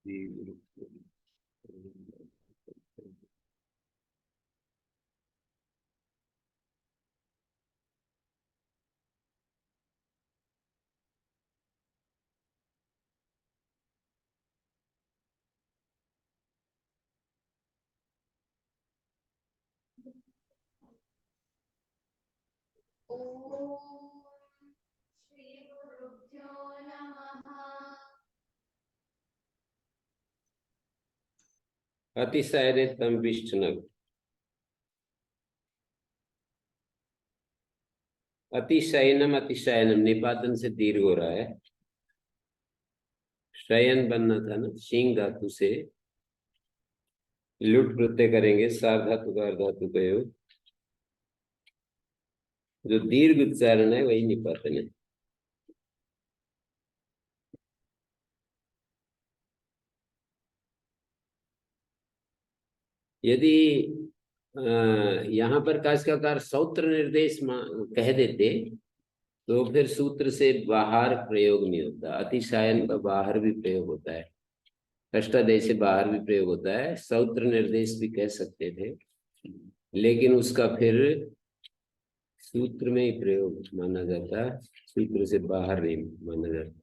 ओम श्री गुरुभ्यो नमः। अतिशयने तम विष्णु। अतिशयनम निपातन से दीर्घ हो रहा है। शयन बनना था ना, शींग धातु से लुट प्रत्यय करेंगे, सार धातु का धातु का योग। जो दीर्घ उच्चारण है वही निपातन है। यदि यहाँ पर काशकाकार सौत्र निर्देश कह देते तो फिर सूत्र से बाहर प्रयोग नहीं होता। अतिशायन का बाहर भी प्रयोग होता है, अष्टादेश से बाहर भी प्रयोग होता है, सौत्र निर्देश भी कह सकते थे, लेकिन उसका फिर सूत्र में ही प्रयोग माना जाता है, सूत्र से बाहर नहीं माना जाता।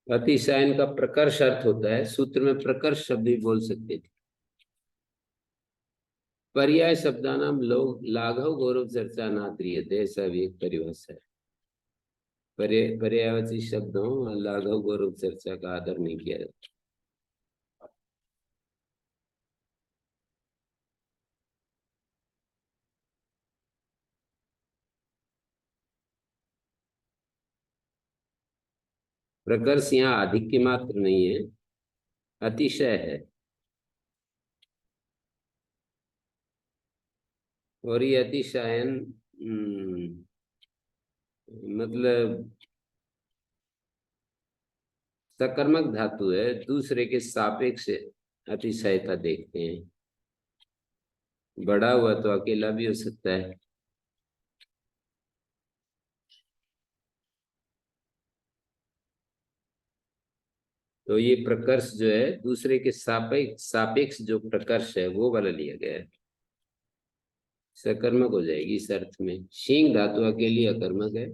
अतिशायन का प्रकर्ष अर्थ होता है, सूत्र में प्रकर्ष शब्द भी बोल सकते थे। पर्याय शब्दानाम लोग लाघव गौरव चर्चा नात्रियते, ऐसा भी एक परिभाषा है। पर्यायवाची शब्दों लाघव गौरव चर्चा का आदर नहीं किया जाता। प्रकर्ष यहाँ अधिक की मात्र नहीं है, अतिशय है। और ये अतिशयन मतलब सकर्मक धातु है, दूसरे के सापेक्ष अतिशयता देखते हैं। बड़ा हुआ तो अकेला भी हो सकता है। तो ये प्रकर्ष जो है दूसरे के सापेक्ष सापेक्ष जो प्रकर्ष है वो वाला लिया गया है, सकर्मक हो जाएगी इस अर्थ में। शींग धातु अकेली अकर्मक है,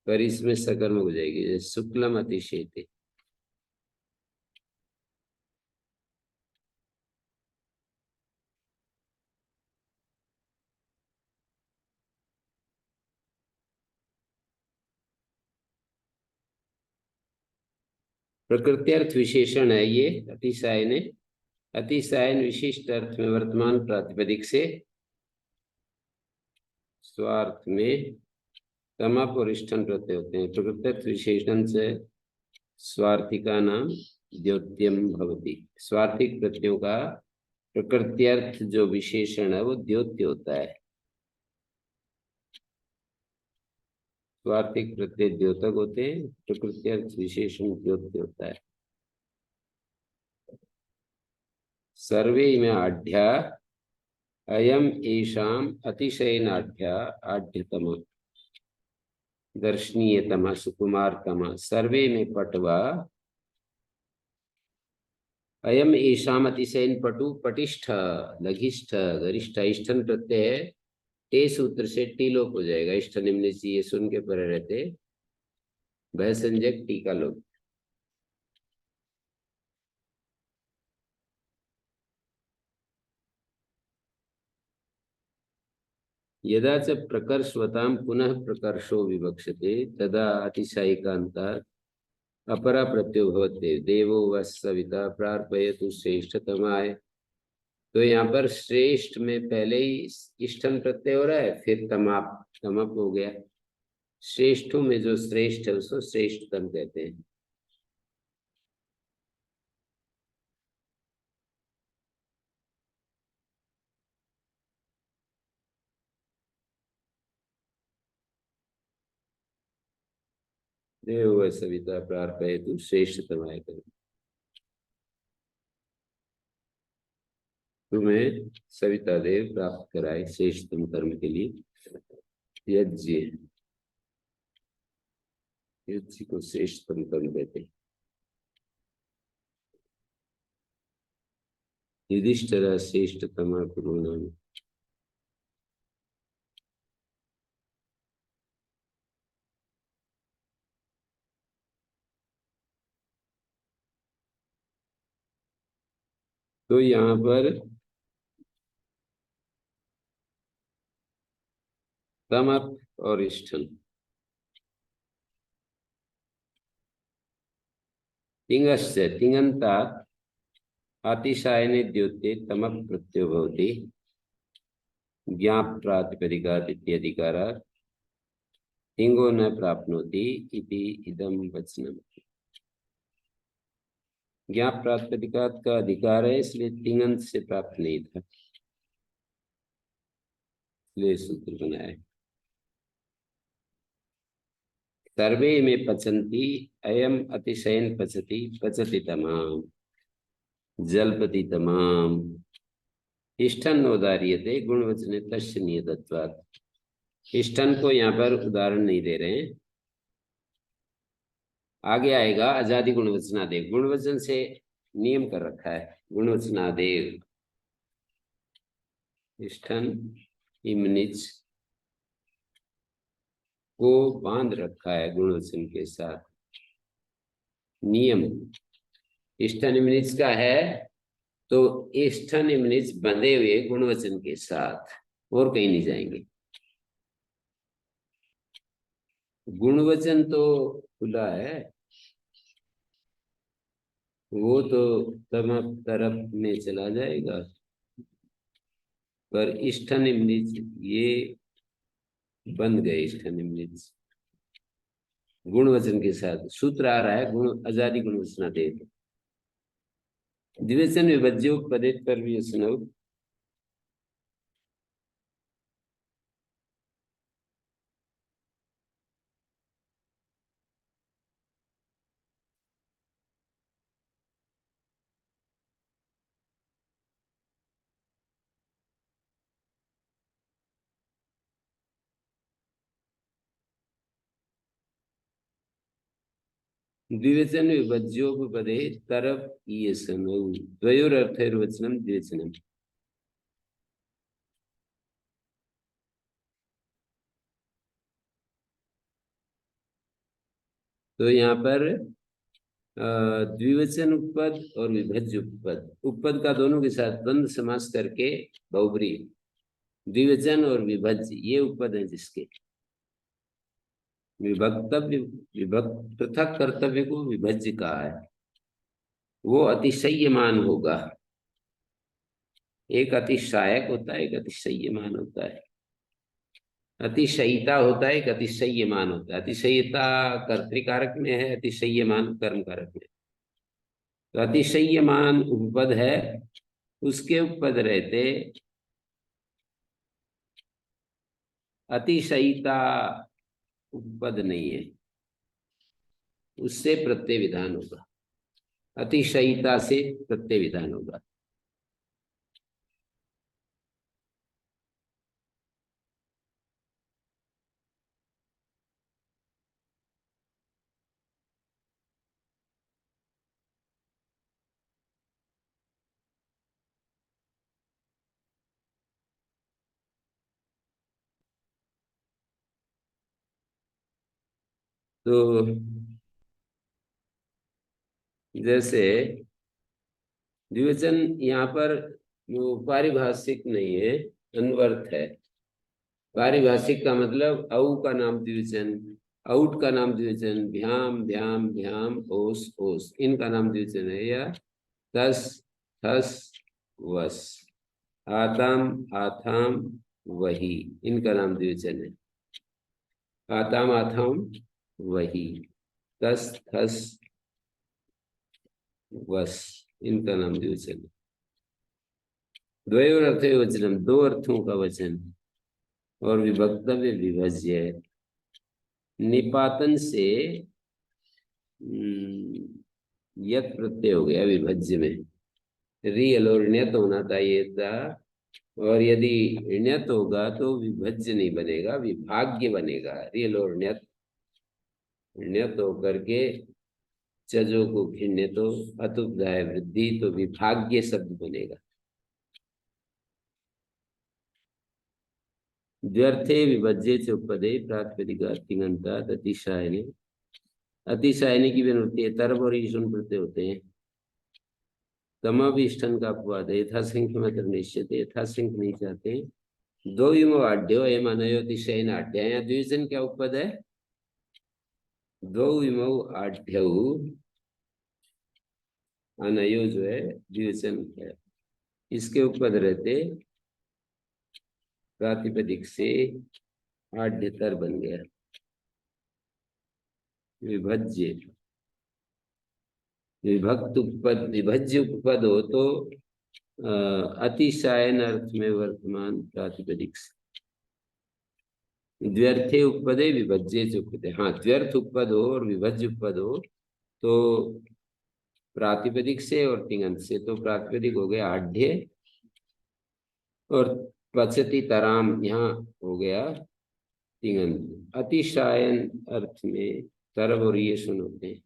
पर इसमें सकर्मक हो जाएगी। शुक्लम अतिशयते। प्रकृत्यर्थ विशेषण है ये अतिशायन है। अतिशायन विशिष्ट अर्थ में वर्तमान प्रातिपदिक से स्वार्थ में समाप और इष्टन प्रत्यय होते हैं। प्रकृत्यर्थ विशेषण से स्वार्थी का नाम द्योत्यम भवति। स्वार्थिक प्रत्ययों का प्रकृत्यर्थ जो विशेषण है वो द्योत्य होता है। स्वार्थिक प्रत्यय द्योतक होते हैं, प्रकृत्यर्थ विशेषण द्योत्य होता है। सर्वे में आढ्या अयम एषाम अतिशयनाढ्या आढ्यतम दर्शनीयतम सुकुमारतम। सर्वे में पटवा अयम एषाम अतिशयन पटु पटिष्ठ लघिष्ठ गरिष्ठ इष्टन प्रत्यय है। टे सूत्र से टी लोप हो जाएगा। इष्ट निम्न ये सुन के परे रहते भय संजक टीका लोप। यदा च प्रकर्षवतां पुनः प्रकर्षो विवक्षते तदा अतिशायिकान्तात् अपरा प्रत्ययो भवते। देवो व सविता प्रार्पयतु श्रेष्ठतमाय। तो यहाँ पर श्रेष्ठ में पहले ही इष्टन प्रत्यय हो रहा है, फिर तमाप तमप हो गया। श्रेष्ठों में जो श्रेष्ठ है उसको श्रेष्ठतम कहते हैं। देव व सविता प्रार्पयतु श्रेष्ठतमाय करें। तुम्हें सविता देव प्राप्त कराए श्रेष्ठतम कर्म के लिए यज्ञ। यज्ञ को श्रेष्ठतम कर्म देते। युधिष्ठिर श्रेष्ठतम कुरुणाम। तो यहाँ पर तमप और इष्टन। तिंगस्य तिङन्ता अतिशायने द्योते तमप प्रत्ययो भवति ज्ञाप प्रातिपदिकात् इत्यधिकारात् तिङो न प्राप्नोति इति इदं वचनम्। ज्ञाप प्रातिपदिकात् का अधिकार है, इसलिए तिङन्त से प्राप्त नहीं था, इसलिए सूत्र बनाया। सर्वे में पचन्ति अयम अतिशयन पचति पचति तमाम जलपति तमाम। इष्टन उदार्यते गुणवचने तस्य नियतत्वात्। इष्टन को यहाँ पर उदाहरण नहीं दे रहे हैं, आगे आएगा आजादी गुणवचनादेव। गुणवचन से नियम कर रखा है गुणवचनादेव। इष्टन इमनिच को बांध रखा है गुणवचन के साथ। नियम इष्टन इमनिच का है, तो इष्टन इमनिच बंधे हुए गुणवचन के साथ, और कहीं नहीं जाएंगे। गुणवचन तो खुला है, वो तो तरफ में चला जाएगा, पर इष्टन इमनिच ये बंद गए। इष्टन इमनिच गुणवचन के साथ। सूत्र आ रहा है गुण आजादी गुणवचनादेव। द्विवचन विभज्यो पदेत पर भी सुनो। द्विवचन विभज्योपपदे तरप ईयसनौ द्वयोरर्थैर्वचनम द्विवचनम। तो यहाँ पर द्विवचन उपपद और विभज्य उपपद, उपपद का दोनों के साथ द्वंद्व समास करके बहुब्री, द्विवचन और विभज्य ये उपपद हैं जिसके विभक्तव्य विभक्त पृथक कर्तव्य को विभज्य कहा है, वो अतिशय्यमान होगा। एक अतिशायक होता है, एक अतिशय्यमान होता है। अतिशयिता होता है, एक अतिशय्यमान होता है। अतिशयिता कर्तृकारक में है, अतिशय्यमान कर्म कारक में। तो अतिशय्यमान उपपद है, उसके उपपद रहते अतिशयिता उपपद नहीं है, उससे प्रत्यय विधान होगा। अतिशयिता से प्रत्यय विधान होगा। तो जैसे द्विवचन यहाँ पर वो पारिभाषिक नहीं है, अन्वर्थ है। पारिभाषिक का मतलब औ का नाम द्विवचन, औट का नाम द्विवचन, भ्याम भ्याम भ्याम, ओस ओस, इनका नाम द्विवचन है। या तस थस वस, आताम आथाम वही, इनका नाम द्विवचन है। आताम आथाम वही, तस थस वस, इनका नाम द्विवचन है। द्वयोर अर्थे वचनम, दो अर्थों का वचन, और विभक्तव्य विभज्य है। निपातन से यत प्रत्यय हो गया विभज्य में। रियल और ण्यत होना चाहिए था, और यदि ण्यत होगा तो विभज्य नहीं बनेगा, विभाग्य बनेगा। रियल और ण्यत, ण्यत होकर के चजो को घिण्य तो अतुपदाय वृद्धि, तो विभाग्य शब्द बनेगा। द्व्यर्थे विभज्य च उपपदे प्रातिपदिका तिङन्तात् अतिशायने। अतिशायने की विनुक्ति है, तरब और ईशुन प्रत्यय होते हैं। तमाभिष्टन का अपवाद है, यथासंख्य मात्र निश्चित है, यथासंख्य नहीं चाहते। दो युमो आढ्यो एम अनयो अतिशयन आढ्य, यहाँ द्विवचन क्या उपपद है? दो युमो आढ्यौ, अनयो जो है द्विवचन है, इसके उपपद रहते प्रातिपदिक से आढ्यतर बन गया। विभज्य, विभक्त उपपद, विभज्य उपपद हो तो अतिशायन अर्थ में वर्तमान प्रातिपदिक से। द्व्यर्थे उपपदे विभज्य उपपदे, हाँ द्व्यर्थ उपपद हो और विभज्य उपपद हो तो प्रातिपदिक से और तिङन्त से। तो प्रातिपदिक हो गया आढ्य और पचती तराम यहाँ हो गया तिङन्त। अतिशायन अर्थ में तरब और ये सुन होते हैं।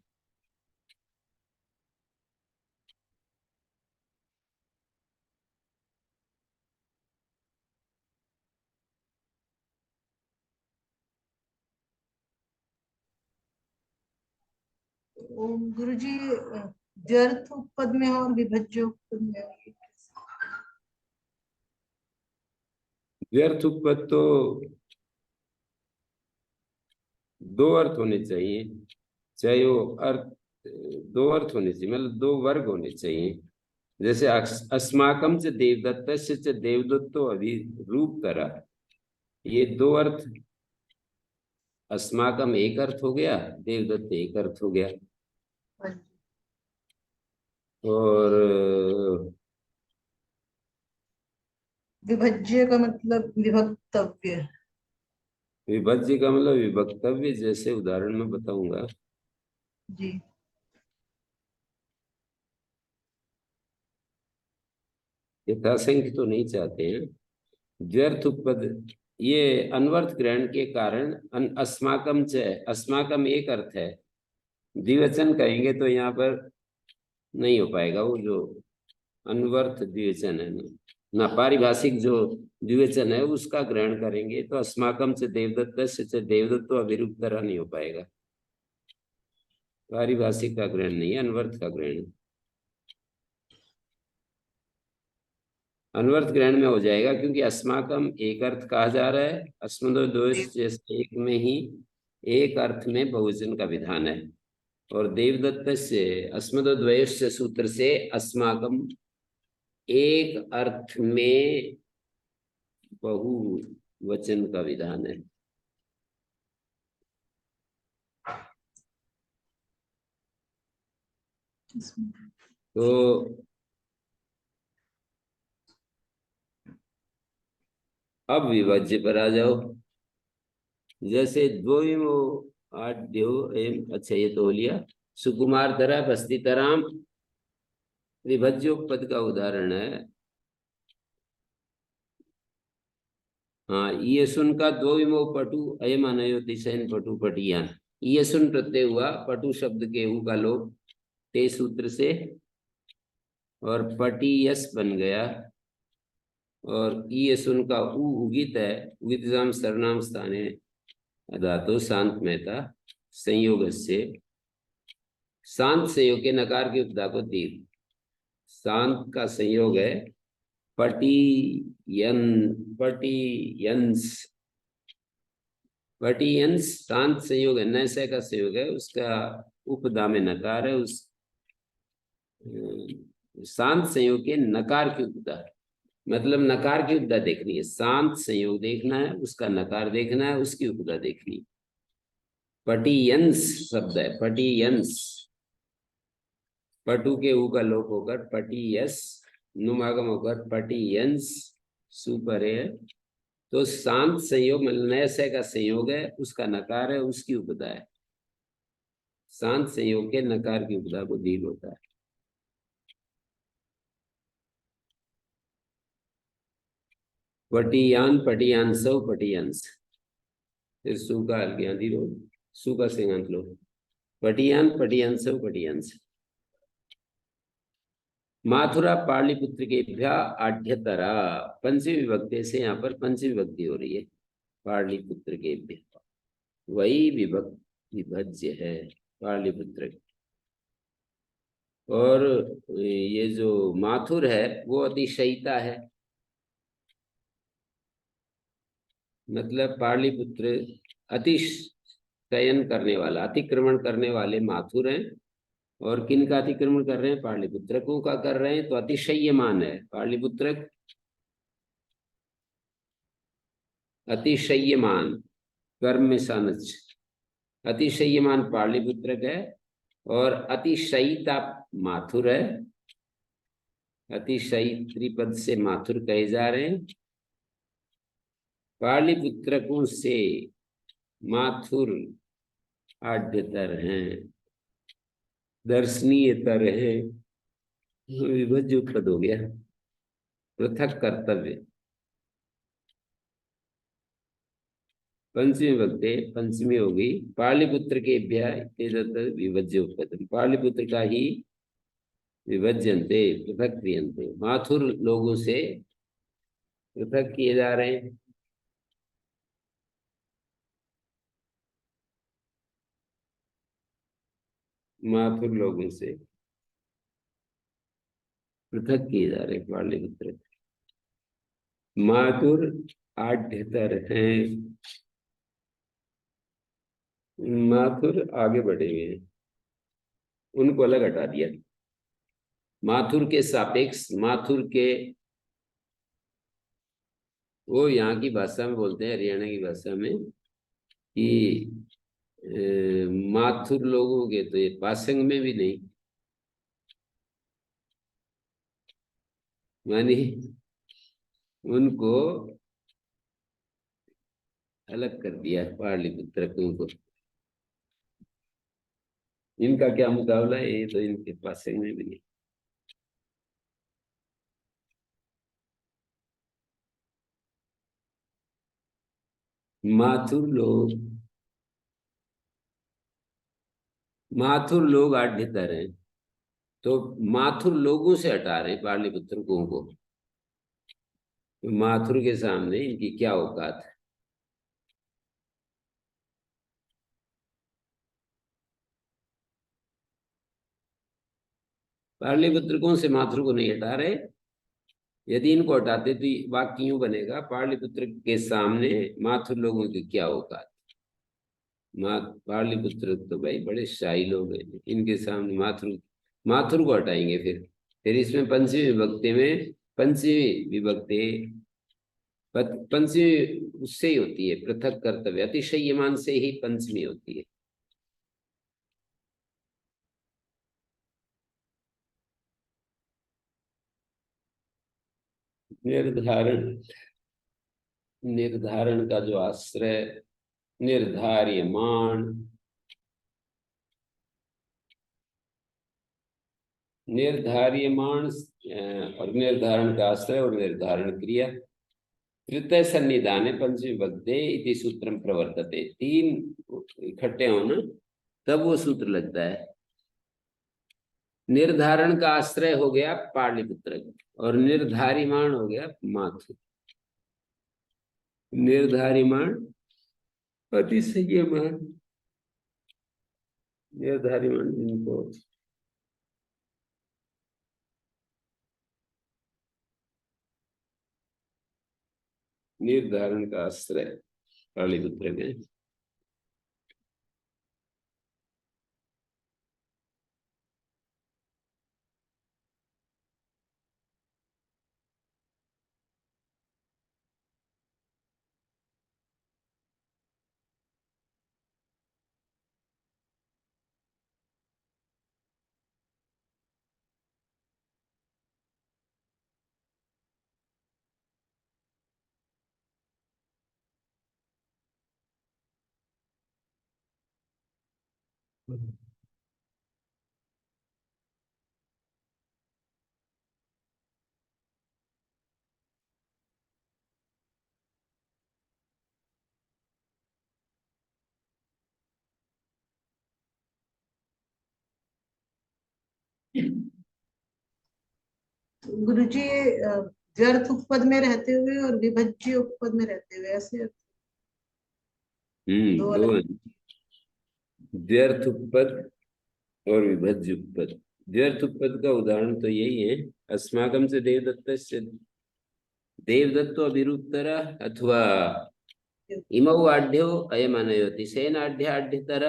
गुरुजी व्यर्थ उपपद में और विभज्य उपपद में व्यर्थ उपपद तो दो अर्थ होने चाहिए, चाहे वो अर्थ दो अर्थ होने चाहिए, मतलब दो वर्ग होने चाहिए। जैसे अस्माकम च देवदत्त च देवदत्तो अभिरूप करा, ये दो अर्थ। अस्माकम एक अर्थ हो गया, देवदत्त एक अर्थ हो गया। और विभज्य का मतलब विभक्तव्य। विभज्य का मतलब विभक्तव्य, जैसे उदाहरण में बताऊंगा। जी यथासंख्य तो नहीं चाहते हैं। व्यर्थ उपपद ये अनवर्थ ग्रहण के कारण अस्माकम च, अस्माकम एक अर्थ है, द्विवचन कहेंगे तो यहाँ पर नहीं हो पाएगा। वो जो अनवर्थ द्विवचन है ना, पारिभाषिक जो द्विवचन है उसका ग्रहण करेंगे तो अस्माकम से देवदत्त से देवदत्त तो अभिरूप तरह नहीं हो पाएगा। पारिभाषिक का ग्रहण नहीं है, अनवर्थ का ग्रहण है। अनवर्थ ग्रहण में हो जाएगा क्योंकि अस्माकम एक अर्थ कहा जा रहा है, अस्मदो द्वयोश जैसे एक में ही एक अर्थ में बहुवचन का विधान है। और देवदत्त से अस्मदो द्वयोश सूत्र से अस्माकम एक अर्थ में बहुवचन का विधान है। तो अब विभाज्य पर आ जाओ। जैसे द्वयमो आढ्यो एम, अच्छा ये तो हो लिया। सुकुमार तरह बस्ती तराम विभज्योपद का उदाहरण है। हाँ, ये सुन का द्वयमो पटु अयम अनयो दिशयन पटु पटियान, ये सुन प्रत्यय हुआ पटु शब्द के ऊ का लोप ते सूत्र से, और पटियस बन गया। और ये सुन का ऊ उगित है, उगितजाम सर्वनाम स्थाने धातु शांत मेहता संयोग से, शांत संयोग के नकार की उपदा को दीर्घ, शांत का संयोग है पटियन, पटियंस, पटियंस शांत संयोग है, नैसे का संयोग है, उसका उपदा में नकार है। उस शांत संयोग के नकार की उपदा, मतलब नकार की उपदा देखनी है। शांत संयोग देखना है, उसका नकार देखना है, उसकी उपदा देखनी है। पटियंस शब्द है, पटियंस, पटु के ऊ का लोप होकर पटियस, नुमागम होकर पटियंस, सुपर है। तो शांत संयोग मतलब नैसे का संयोग है, उसका नकार है, उसकी उपदा है। शांत संयोग के नकार की उपदा को दीर्घ होता है। वटियान पटियांसव पटियांस, फिर सु का ज्ञाति लो, सु का सिंगांत लो, पटियान पटियांसव पटियांस। माथुरा पाटलिपुत्र के भ्या आढ्यतरा, पंचमी विभक्ति से यहाँ पर पंचमी विभक्ति हो रही है। पाटलिपुत्र के भ्या वही विभज्य है पाटलिपुत्र। और ये जो माथुर है वो अतिशयिता है, मतलब पाटलिपुत्र अतिशयन करने वाला, अतिक्रमण करने वाले माथुर हैं। और किन का अतिक्रमण कर रहे हैं? पाटलिपुत्रकों का कर रहे हैं, तो अतिशय्यमान है पाटलिपुत्र। अतिशय्यमान कर्म में सानच, अतिशय्यमान पाटलिपुत्रक है और अतिशयिता माथुर है। अतिशयी त्रिपद से माथुर कहे जा रहे हैं। पाटलिपुत्रकों से माथुर आढ्यतर हैं, दर्शनीयतर है। विभज्य उपपद हो गया। पृथक कर्तव्य, पंचमी विभक्ति पंचमी होगी। पाटलिपुत्र के विभज्य उपपद, पाटलिपुत्र का ही विभज्यन्ते पृथक क्रियन्ते, माथुर लोगों से पृथक किए जा रहे हैं। माथुर लोगों से पृथक किए जा रहे हैं पाटलिपुत्र। माथुर आढ्यतर हैं, माथुर आगे बढ़े हुए हैं, उनको अलग हटा दिया। माथुर के सापेक्ष माथुर के, वो यहाँ की भाषा में बोलते हैं, हरियाणा की भाषा में, कि माथुर लोगों के तो ये पासंग में भी नहीं, मानी उनको अलग कर दिया पाटलिपुत्रकों को। इनका क्या मुकाबला है? ये तो इनके पासंग में भी नहीं। माथुर लोग आढ्यतर हैं, तो माथुर लोगों से हटा रहे हैं पाटलिपुत्रकों को। माथुर के सामने इनकी क्या औकात है? पाटलिपुत्रकों से माथुर को नहीं हटा रहे। यदि इनको हटाते तो वाक्य यूं बनेगा, पाटलिपुत्र के सामने माथुर लोगों की क्या औकात। पाटलिपुत्र तो भाई बड़े शाही लोग हैं, इनके सामने माथुर, माथुर को हटाएंगे। फिर इसमें पंचमी विभक्ति में, पंचमी विभक्ति पंचमी उससे ही होती है, पृथक कर्तव्य, अतिशय्यमान से ही पंचमी होती है। निर्धारण, निर्धारण का जो आश्रय, निर्धार्यमाण, निर्धार्यमाण और निर्धारण का आश्रय और निर्धारण क्रिया, तृतीय सन्निधान पंचमी विभक्ते इति सूत्रम प्रवर्तते। तीन इकट्ठे होना तब वो सूत्र लगता है। निर्धारण का आश्रय हो गया पाटलिपुत्र और निर्धारिमाण हो गया माथुर। निर्धारिमाण अतिशय्यमान, निर्धारिमाण जिनको निर्धारण का आश्रय पाटलिपुत्र के। गुरु जी व्यर्थ उपपद में रहते हुए और विभज्य उपपद में रहते हुए ऐसे दो दो अलग। हैं, व्यर्थ उपपद और विभज्य उपपद। व्यर्थ उपपद का उदाहरण तो यही है, अस्माकं से देवदत्त से देवदत्तो अभिरुत्तर अथवा इमौ आढ्यो अयम अनयोति सेनाढ्य आढ्यतर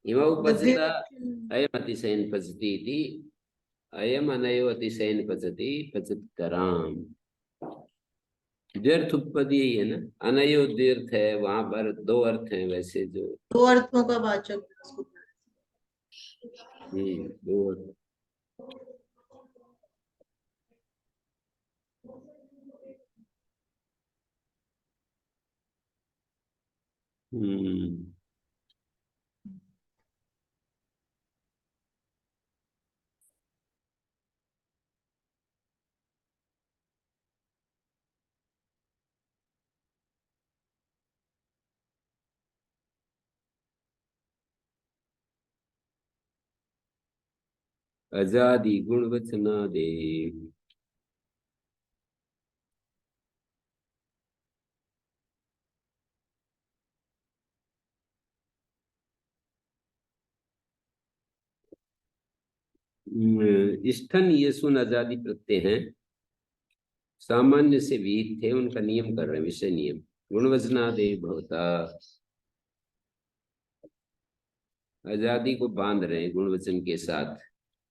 इमौ गद्य पचता अयम अतिशयन पचती इति अयम अनयो अतिशयन पचति पचत्कराम। व्यर्थ उपपद यही है ना, अनयो व्यर्थ है, वहां पर दो अर्थ हैं वैसे जो। दो अर्थों का वाचक उसको। दो अर्थ। हम्म अजादि गुणवचनादे। स्थन ये सुन आजादी प्रत्यय हैं, सामान्य से विहित थे, उनका नियम कर रहे हैं, विषय नियम। गुणवचनादे भवता, आजादी को बांध रहे हैं गुणवचन के साथ,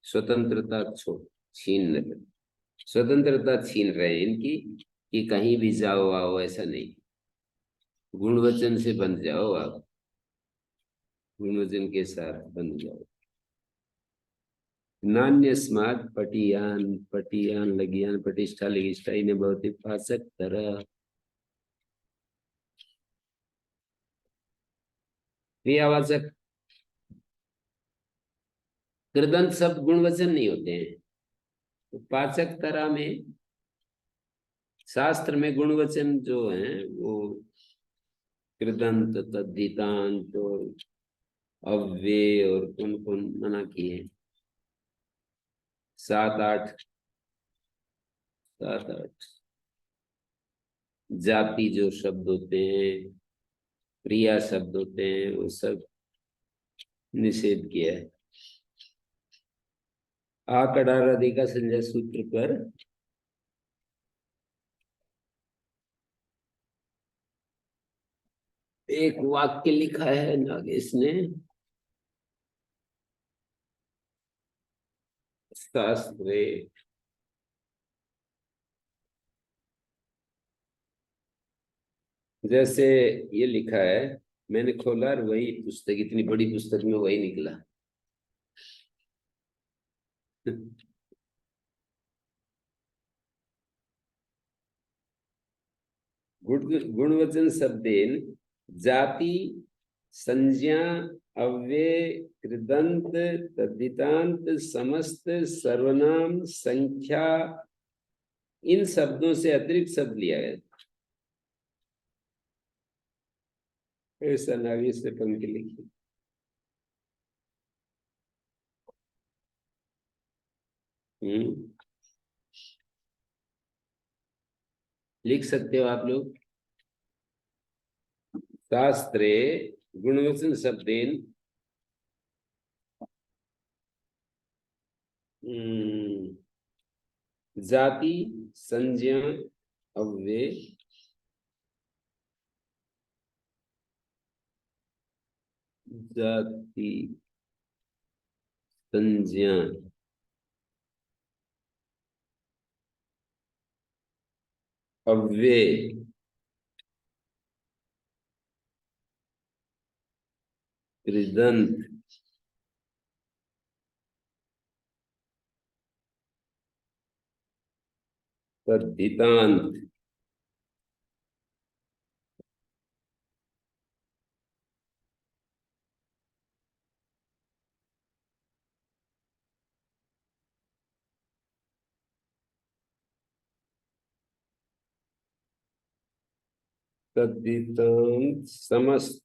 स्वतंत्रता छीन रहे, स्वतंत्रता छीन रहे हैं इनकी, कि कहीं भी जाओ आओ, ऐसा नहीं, गुणवचन से बंध जाओ आप, गुणवचन के साथ बंध जाओ। नान्यस्मात् पटियान पटियान लगियान प्रतिष्ठा लगिष्ठा इन्हें बहुत ही पाचक तरह। क्रियावाचक कृदंत शब्द गुणवचन नहीं होते हैं, तो पाचक तरह में शास्त्र में गुणवचन जो है वो कृदंत तद्धितांत और अव्यय और कौन कौन मना किए, सात आठ, सात आठ जाति जो शब्द होते हैं, क्रिया शब्द होते हैं, वो सब निषेध किया है। आकड़ार आदि का संजय सूत्र पर एक वाक्य लिखा है नागेश ने, शास्त्रे जैसे ये लिखा है, मैंने खोला और वही पुस्तक, इतनी बड़ी पुस्तक में वही निकला। गुणवचन शब्देन जाति संज्ञा अव्यय कृदंत तद्धितांत समस्त सर्वनाम संख्या, इन शब्दों से अतिरिक्त शब्द लिया गया। ऐसा नागेश से पंक्ति लिखी। लिख सकते हो आप लोग। शास्त्रे गुणवचन शब्देन जाति संज्ञा अव्यय जाति संज्ञा अव्यय कृदंत तद्धितांत तद्धितांत समस्त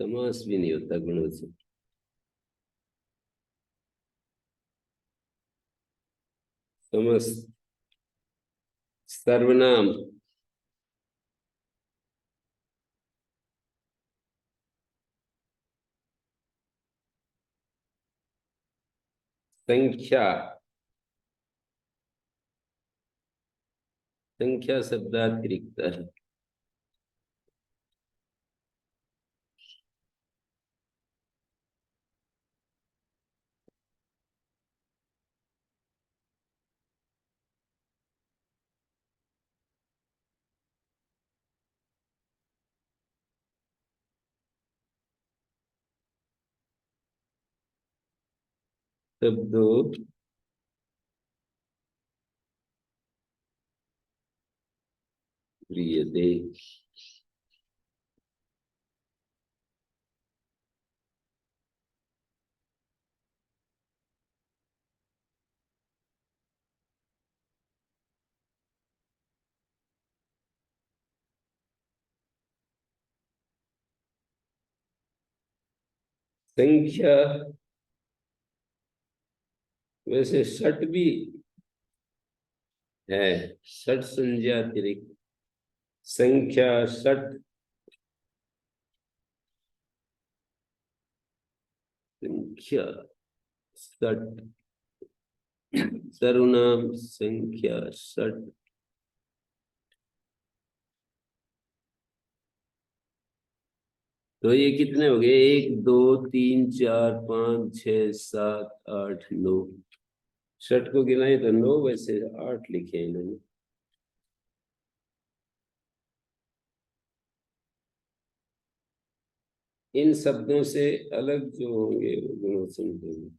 समास भी नहीं होता गुणवचन। समस्त सर्वनाम संख्या, संख्या शब्दातिरिक्त है। शब्दों क्रियते, संख्या वैसे षट भी है, षट संज्ञा अतिरिक्त संख्या षट, संख्या षट, सर्वनाम संख्या षट। तो ये कितने हो गए? 1 2 3 4 5 6 7 8 9। षट को गिनाए तो 9, वैसे 8 लिखे हैं इन्होंने। इन शब्दों से अलग जो होंगे वो गुणवचन होंगे।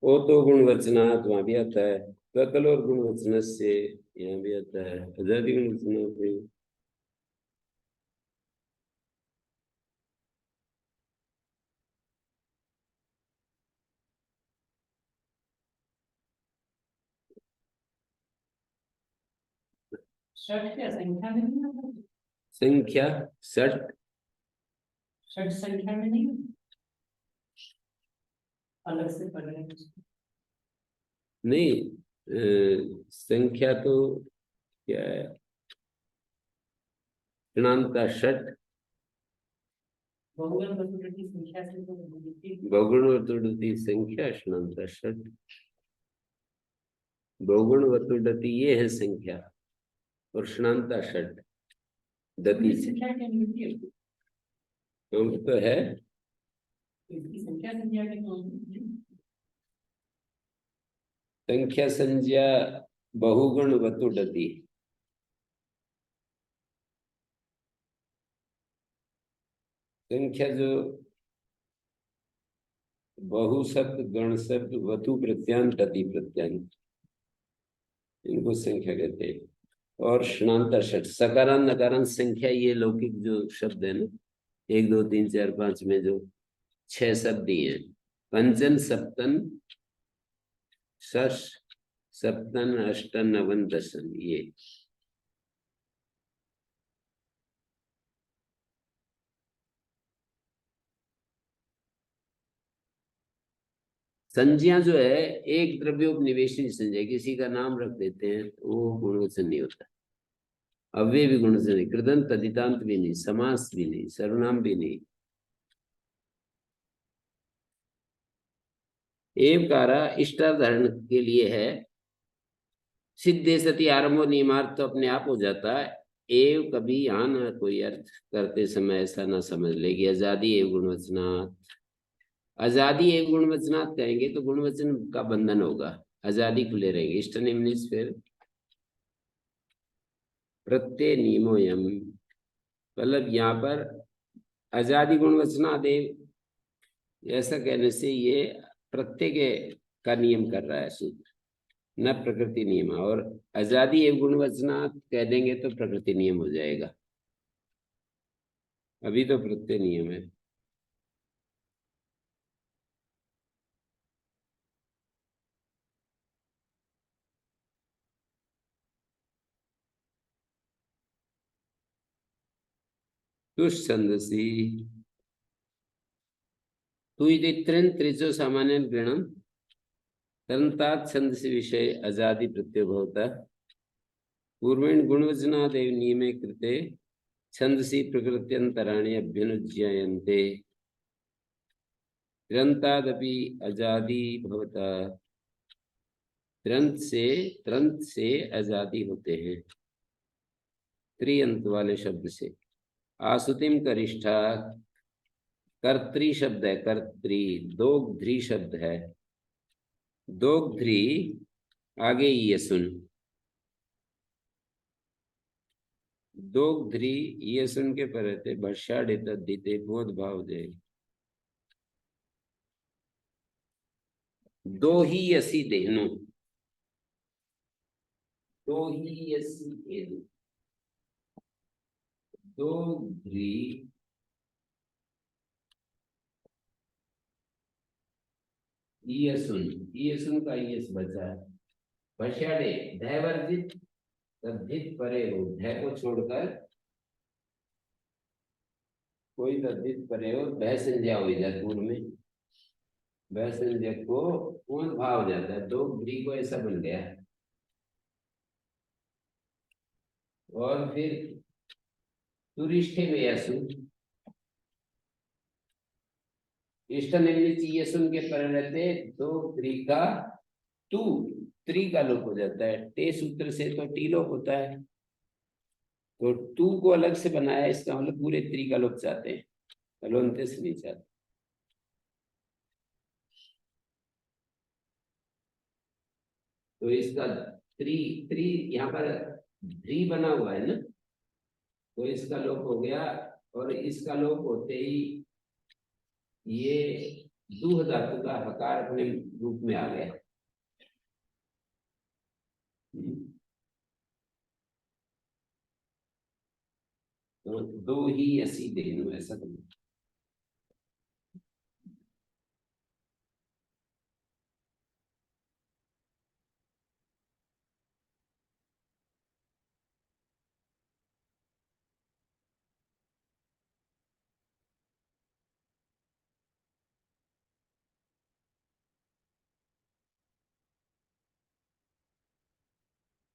वो तो गुणवचनात् वहां भी आता है, सकल और गुणवचन से यहाँ भी आता है, आजादी गुणवचन। षट क्या संख्या में नहीं आता? संख्या षट षट संख्या में नहीं अलग से पढ़ रहे हैं। नहीं, संख्या तो क्या है? ऋणांता षट, बहुगुण वस्तु की संख्या से तो बनती है। बहुगुण वतुड़ती संख्या षणांता षट। बहुगुण वतुड़ती ये है संख्या, और षणांता षट दति से संख्या क्या मिलती है? हम तो है। इसकी संख्या संख्या के कौन? संख्या संज्ञा बहुगुण वतुड़ती, संख्या जो बहु शब्द गण शब्द वतु प्रत्यांत अति प्रत्यांत, इनको संख्या कहते हैं। और षणांता षट सकारांत नकारांत संख्या, ये लौकिक जो शब्द है ना, 1 2 3 4 5 में जो 6 शब्द दिए हैं, पंचन सप्तन षष् सप्तन अष्टन नवन दशन, ये संज्ञा जो है एक द्रव्योपनिवेशी संज्ञा, किसी का नाम रख देते हैं तो वो गुणवचन नहीं होता। अव्यय भी गुणवचन नहीं, कृदंत तदितांत भी नहीं, समास भी नहीं, सर्वनाम भी नहीं। एवकारा इष्टाधारण के लिए है, सिद्धे सती आरंभो नियमार्थ तो अपने आप हो जाता है। एव कभी यहाँ ना कोई अर्थ करते समय ऐसा ना समझ ले कि आजादी एवं गुणवचनात्, आजादी एवं गुणवचनात् कहेंगे तो गुणवचन का बंधन होगा, आजादी खुले रहेंगे। इष्ट निम्न फिर प्रत्यय नियमोयम, मतलब यहाँ पर आजादी गुणवचनादेव ऐसा कहने से ये प्रत्यय का नियम कर रहा है सूत्र, न प्रकृति नियम। और आजादी एवं गुणवचनात् कह देंगे तो प्रकृति नियम हो जाएगा, अभी तो प्रत्यय नियम है। तुष छंदसी तु इति त्रिन त्रिजो सामान्य गृणम तन्तात छंदसी विषय अजादि प्रत्यय भवता पूर्वेण गुणवचनादेव नियमे कृते छंदसी प्रकृत्यंतराणि अभ्युज्यन्ते त्रन्तादपि अजादि भवता त्रंत से आजादी होते हैं त्रियंत वाले शब्द से। आसुतिम करिष्ठा कर्त्री शब्द है, कर्त्री दोग्ध्री शब्द है, दोग्ध्री आगे ये सुन, दोग्ध्री ये सुन के पर रहते भष्याड़े तद्धिते बोध भाव दे दो ही असी देहनु दो ही असी देहनु दोग्ध्री ये सुन का यस बचा है भष्याड़े दैवर्जित तद्धित परे हो, भय को छोड़कर कोई तद्धित परे हो, भय संज्ञा हो जाए पूर्व में, भय संज्ञा को पूर्ण भाव हो जाता है, दो ग्री को ऐसा बन गया। और फिर तुरिष्ठे में यसु इष्ट निम्न ये सुन के पर रहते दो ग्री का तू त्री का लोप हो जाता है, टे सूत्र से तो टी लोप होता है, तो टू को अलग से बनाया, इसका मतलब पूरे त्री का लोप चाहते हैं, हलोन्ते से नहीं चाहते। तो इसका त्री त्री यहाँ पर ध्री बना हुआ है ना, तो इसका लोप हो गया और इसका लोप होते ही ये दूह धातु का हकार अपने रूप में आ गया। तो दो ही असी देनु ऐसा करना।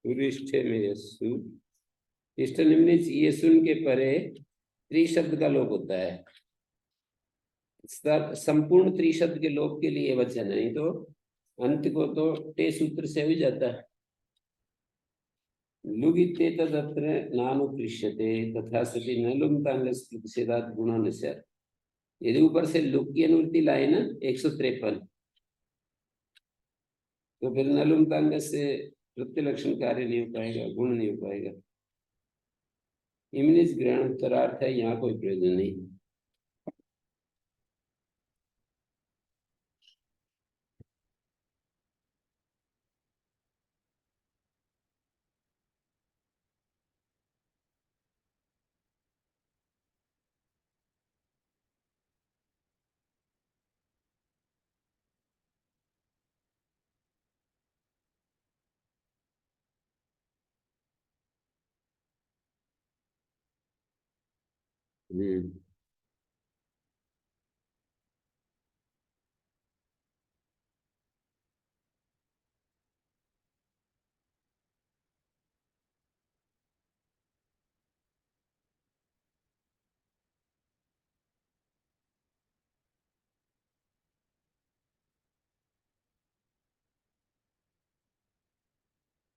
इष्ट में यस्सु इष्ट निम्न ये सुन के परे त्रि शब्द का लोप होता है, संपूर्ण त्रि शब्द के लोप के लिए वचन नहीं तो अंत को तो टे सूत्र से हो जाता है। लुगिते तदत्र नानुपृष्यते तथा सति न लुमतांगस प्रतिषेधात् गुणो न स्यात्। यदि ऊपर से लुक की अनुवृत्ति लाए ना 153 तो फिर न लुमतांगस से प्रत्यलक्षण कार्य नहीं हो पाएगा, गुण नहीं हो पाएगा। इमनिस ग्रहण उत्तरार्थ है, यहाँ कोई प्रयोजन नहीं।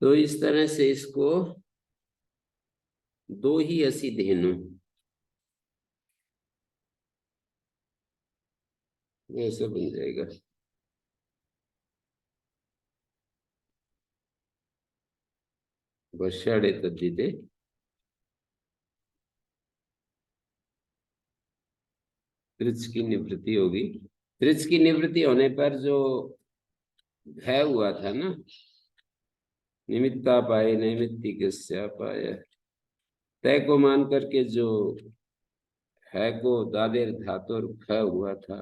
तो इस तरह से इसको दो ही असी धेनु ऐसा बन जाएगा। वर्षाड़े तद्धिते त्रिच की निवृत्ति होगी। त्रिच की निवृत्ति होने पर जो भय हुआ था ना, निमित्ता पाए नैमित्तिक पाया, तय को मान करके जो है को दादेर धातुर ख हुआ था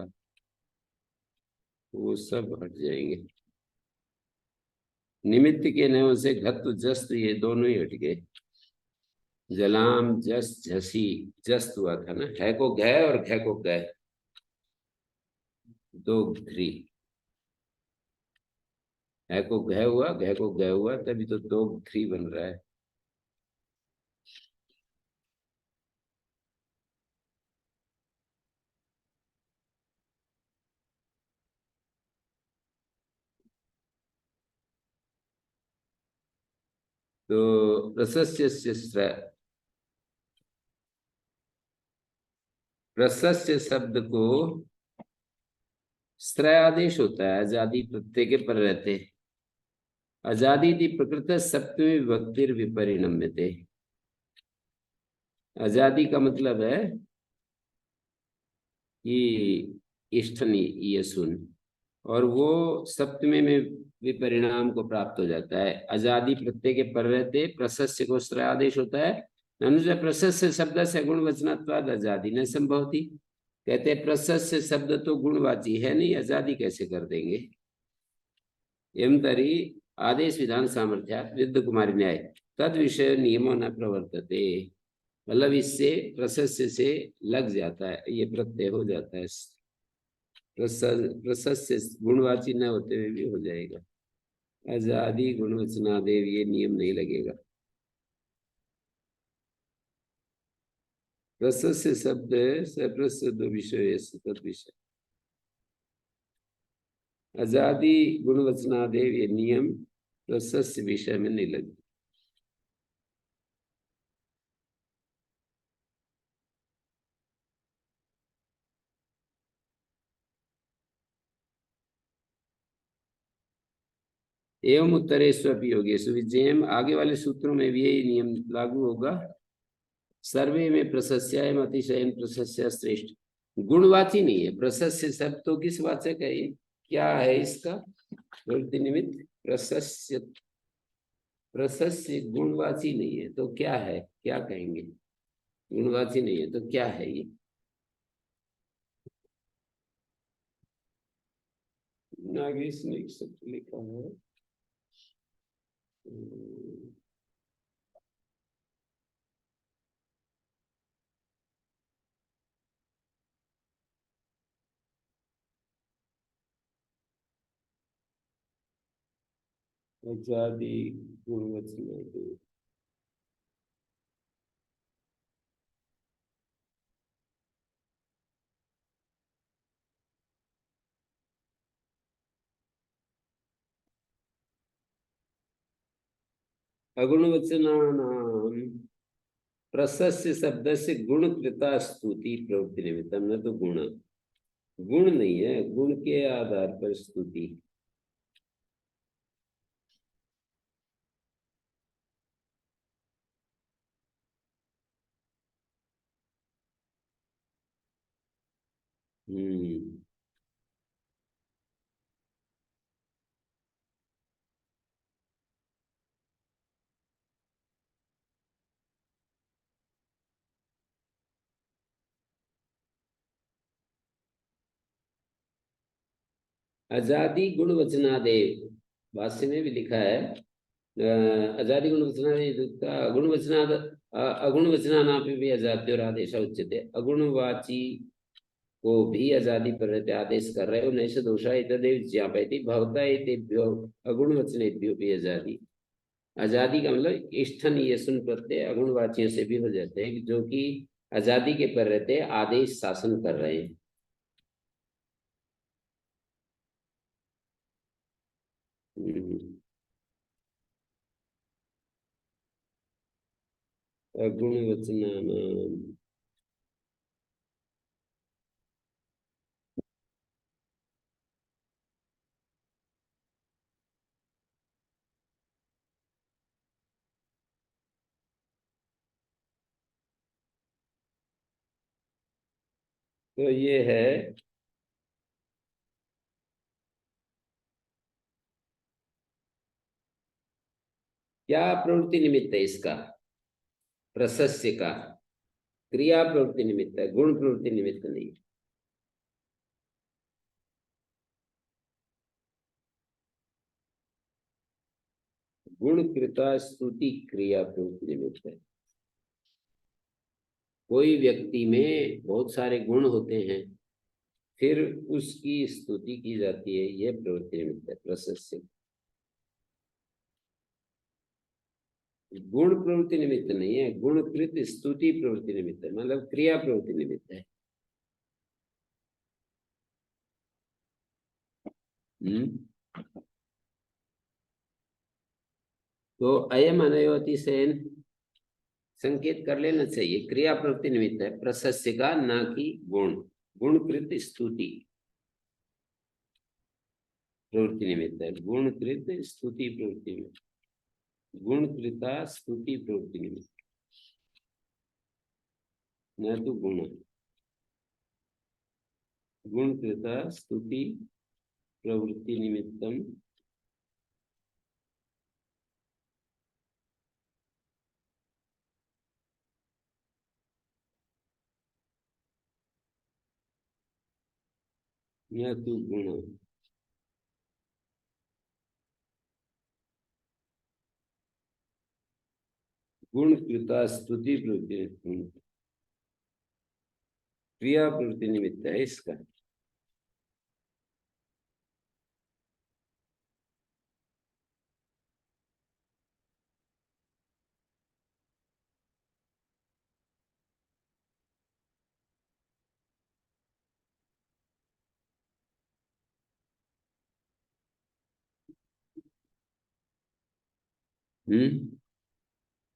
वो सब हट जाएंगे। निमित्त के नयों से घत जस्त ये दोनों ही हट गए। जलाम जस झसी, जस्त हुआ था ना, है को घय और घय को गय, दो घ्री, है को घय हुआ, घय को गय हुआ, तभी तो दो घ्री बन रहा है। तो प्रशस्य प्रशस्य शब्द को स्त्रय आदेश होता है, आजादी प्रत्यय के पर रहते। आजादी थी प्रकृत सप्तमी विभक्तिर विपरिणम्यते। आजादी का मतलब है कि इष्टनी, ये सुन, और वो सप्तमी में विपरिणाम को प्राप्त हो जाता है। आजादी प्रत्यय के पर रहते, प्रशस्य को स्त्रय आदेश होता है। अनुज प्रशस्य शब्द से गुण वचनात्वाद आजादी न संभवती। कहते हैं प्रशस्य शब्द तो गुणवाची है नहीं, आजादी कैसे कर देंगे। एवं तरी आदेश विधान सामर्थ्या विद्ध कुमारी न्याय तद विषय नियमों न प्रवर्तते। मतलब इससे प्रशस्य से लग जाता है, ये प्रत्यय हो जाता है। प्रशस्य गुणवाची न होते हुए भी हो जाएगा। आजादी गुणवचनादेव ये नियम नहीं लगेगा। प्रशस्य शब्द सप्रसिद्ध विषय सतत विषय। आजादी गुणवचनादेव ये नियम प्रशस्य विषय में नहीं लगे। एवं उत्तरेष्वपि योगेषु विजयम, आगे वाले सूत्रों में भी यही नियम लागू होगा। सर्वे में प्रशस्यायम अतिशयन प्रशस्य श्रेष्ठ। गुणवाची नहीं है प्रशस्य शब्द, तो किस वाचक है ये, क्या है इसका प्रवृत्ति निमित्त। प्रशस्य, प्रशस्य गुणवाची नहीं है तो क्या है, क्या कहेंगे। गुणवाची नहीं है तो क्या है ये। नागेश ने एक शब्द लिखा है, आजादी गुणवचनादेव। अगुणवचनानाम प्रशस्य शब्द से गुण कृता स्तुति प्रवृत्ति निमित्तम, न तो गुण, गुण नहीं है, गुण के आधार पर स्तुति। हम्म। आजादी गुण वचनादेव, भाष्य में भी लिखा है आजादी गुण वचनादेव का गुण वचनाद, अगुण वचनानापि भी अजाद्यो आदेश उच्यते। अगुणवाची को भी आजादी पर रहते आदेश कर रहे हो, नैष दोषा तदेव ज्ञापयति भवता एतेभ्यो अगुण वचनेभ्यो भी आजादी। आजादी का मतलब इष्ठन ये सुन प्रत्यय अगुणवाचियों से भी हो जाते हैं, जो कि आजादी के पर रहते आदेश शासन कर रहे हैं। अगुण वचनानाम, तो ये है क्या प्रवृत्ति निमित्त है इसका, प्रशस्य का क्रिया प्रवृत्ति निमित्त है, गुण प्रवृत्ति निमित्त नहीं। गुण कृता स्तुति क्रिया प्रवृत्ति निमित्त है। कोई व्यक्ति में बहुत सारे गुण होते हैं, फिर उसकी स्तुति की जाती है, यह प्रवृत्ति निमित्त है। प्रशस्य गुण प्रवृत्ति निमित्त नहीं है, गुणकृत स्तुति प्रवृत्ति निमित्त है, मतलब क्रिया प्रवृत्ति निमित्त है। तो अयम अनयो अतिशयन संकेत कर लेना चाहिए, क्रिया प्रवृत्ति निमित्त है प्रशस्य का, ना कि गुण। गुणकृत स्तुति प्रवृत्ति निमित्त है, गुणकृत स्तुति प्रवृत्ति निमित्त, गुणकृता स्तुति प्रवृत्ति निमित्त, न तो गुण। गुणकृता स्तुति प्रवृत्ति निमित्तम न तो गुण। गुणकृता स्तुति प्रवृत्ति क्रिया प्रवृत्ति निमित्त है इसका।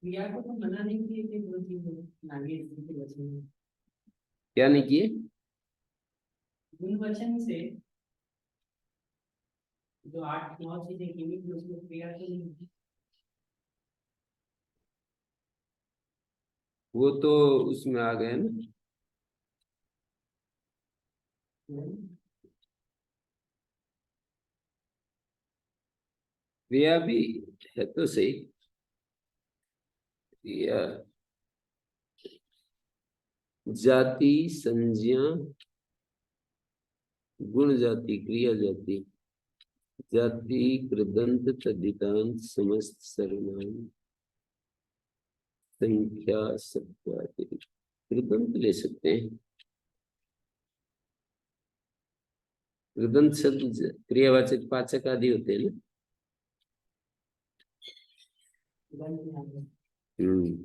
क्रिया को तो मना नहीं किए थे, दो चीज आगे इसके वचन में। क्या नहीं किए? गुण वचन से जो 8-9 चीजें गिनी थी उसको क्रिया तो नहीं। वो तो उसमें आ गए ना। क्रिया भी है तो सही। क्रिया जाति संज्ञा गुण जाति क्रिया जाति जाति कृदंत तद्धितांत समस्त सर्वनाम संख्या सत्यादि। कृदंत ले सकते हैं। कृदंत शब्द क्रियावाचक पाचक आदि होते हैं ना।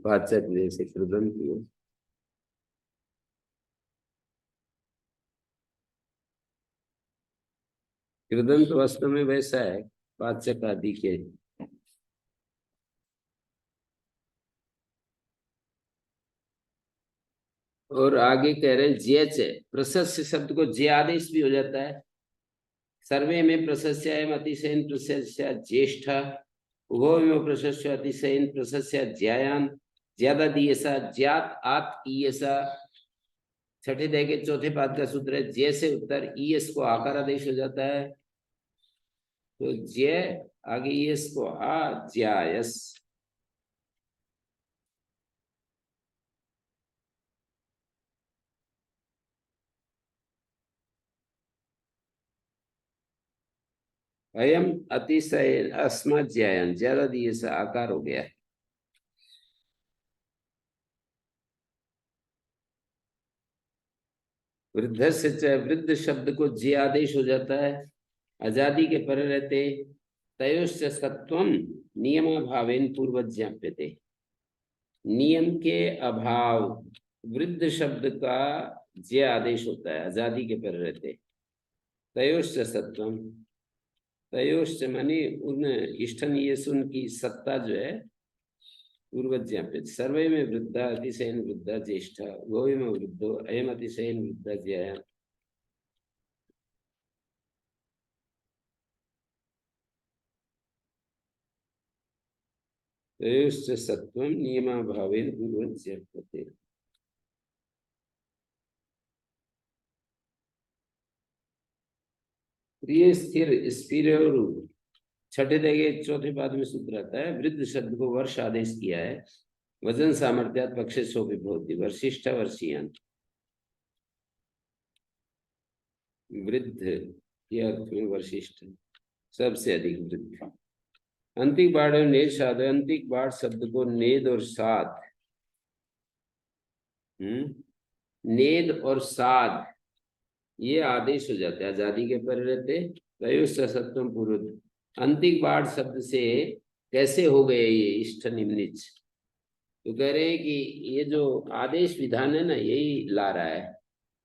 पाचक जैसे कृदंत हो। कृदंत वास्तव में वैसा है, पाचक आदि के। और आगे कह रहे हैं ज्यच है, प्रशस्य शब्द को ज्य आदेश भी हो जाता है। सर्वे में प्रशस्य एवं अतिशयन प्रशस्य ज्येष्ठ उभयोमेव प्रशस्य अतिशयन प्रशस्य ज्यायान ज्यादा दियसा ज्यात आत ईयसा। छठे अध्याय के चौथे पाद का सूत्र है ज्य से उत्तर ईएस को आकार आदेश हो जाता है, तो ज्य आगे ईएस को आ ज्यायस। अयम अतिशय अस्मत् ज्यायन ज्यादा दियसा आकार हो गया है। वृद्ध से वृद्ध शब्द को जे आदेश हो जाता है, आजादी के पर रहते तयोश्च सत्वम नियमाभावेन पूर्वज्ञाप्यते। नियम के अभाव वृद्ध शब्द का जे आदेश होता है, आजादी के पर रहते। तयोश्च सत्वम, तयोश्च माने उन इष्टन ये सुन की सत्ता जो है पूर्वज्ञाप्यते। सर्वे में वृद्धा अतिशयन वृद्धा ज्येष्ठा गोवे में वृद्धो अयम अतिशयन वृद्धा ज्याया। तयोश्च सत्वम नियमाभावेन पूर्वज्ञाप्यते। प्रिय स्थिर स्थिर छठे देगे चौथे पाद में सूत्र आता है वृद्ध शब्द को वर्ष आदेश किया है। वजन सामर्थ्यात पक्षेशो विभवति वर्षिष्ठ वर्षीयान। वृद्ध के अर्थ में वर्षिष्ठ सबसे अधिक वृद्ध। अंतिक बाढ़ और नेद साध, अंतिक बाढ़ शब्द को नेद और साध नेद और साध ये आदेश हो जाते हैं, आजादी के पर रहते। तयोश्च सत्वम पूर्व, अंतिक बाढ़ शब्द से कैसे हो गए ये इष्ट निम्निच? तो कह रहे हैं कि ये जो आदेश विधान है ना, यही ला रहा है,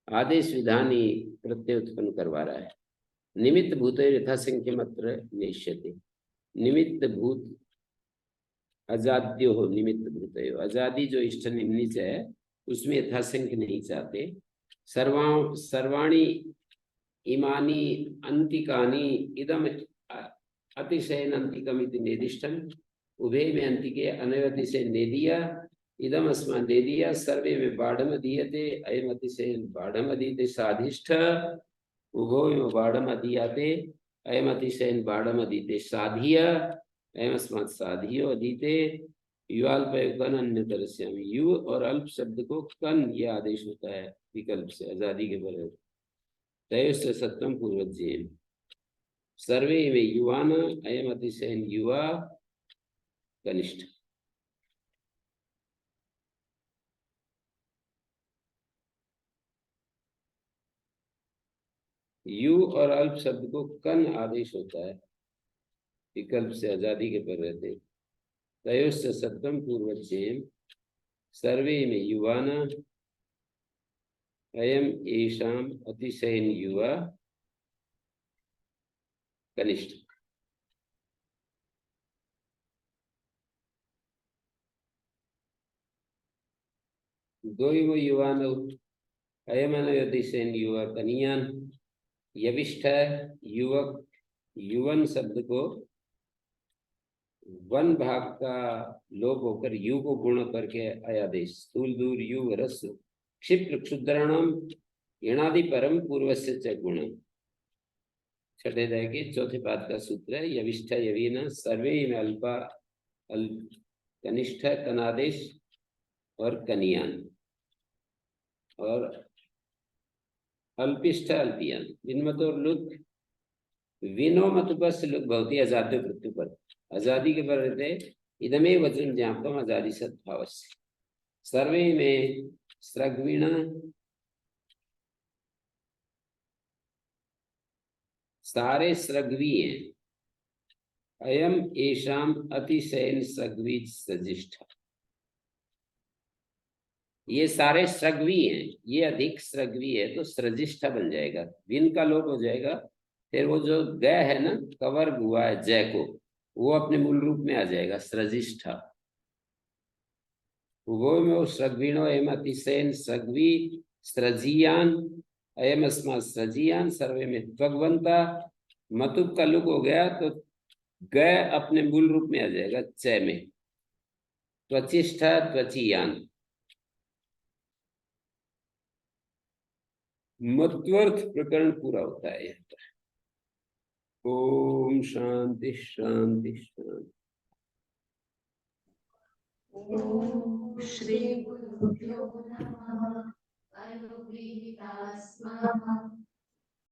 आदेश विधान ही प्रत्यय उत्पन्न करवा रहा है। निमित्त भूत यथासंख्य मात्र निश्यते, निमित्त भूत अजाद्यो हो, निमित्त भूत आजादी जो इष्ट निम्निच है उसमें यथासंख्य नहीं चाहते। सर्वाणी इमानी अंतिकानी इदम अतिशयन अंतिकमिति निर्दिष्टम, उभे में अंतिके अनवतिशय नेदिया, इदम अस्मान् नेदिया, सर्वे में बाढ़म दीयते, अयम अतिशयन बाढ़म अदीते साधिष्ठ, उभो में बाढ़म अदीयाते, अयम अतिशयन बाढ़म अदीते साधिय, अयम अस्मात् साधियो अदीते। युवाल्प कन अन्य तरस्यामि, यु और अल्प शब्द को कन ये आदेश होता है विकल्प से, आजादी के बराबर। तयोश्च सत्वम पूर्वज्येन, सर्वे में युवान, अयम अतिशयन युवा कनिष्ठ। यु और अल्प शब्द को कन आदेश होता है विकल्प से, आजादी के पर रहते। तयोश्च सत्वम पूर्वज्येन, सर्वे में युवान, अयम येषाम अतिशयन युवा कनिष्ठ। दो युवान, अयम अतिशयन युवा कनियान, यविष्ठ युवक, युवन शब्द को वन भाग का लोप होकर यु को गुण करके अयादेश, स्थूल दूर यु रस क्षिप्र क्षुद्राणाम यणादि परम पूर्व से च गुण। छठे अध्याय के चौथे पाद का सूत्र है, यविष्ठ यवीन सर्वे में अल्पा कनिष्ठ कनादेश और कनियान, और अल्पिष्ठ अल्पियान, विनमत और लुक, विनो मतुपस्थ लुक भवती आजाद्य मृत्यु पर, आजादी के पर रहते। इदमे वचन ज्ञापकम आजादी सद्भाव से, सर्वे में स्रग्वीण, सारे स्रग्वी हैं, अयम येषाम अतिशयन स्रग्वी सजिष्ठ, ये सारे स्रग्वी हैं, ये अधिक स्रग्वी है तो सृजिष्ठा बन जाएगा, विन का लोप हो जाएगा, फिर वो जो ग है ना, कवर्ग हुआ है जय को, वो अपने मूल रूप में आ जाएगा सृजिष्ठा। वो में वो स्रग्वीणो एम अतिशयन स्रग्वी सृजियान, अयम अस्मात् सृजियान, सर्वे में त्वग्वंता, मतुब का लुक हो गया तो ग अपने मूल रूप में आ जाएगा च में, त्वचिष्ठा त्वचियान। मत्वर्थ प्रकरण पूरा होता है यहाँ पर। ओम शांति शांति शांति। ओम श्री गुरुभ्यो नमः। अनुगृहीता स्मः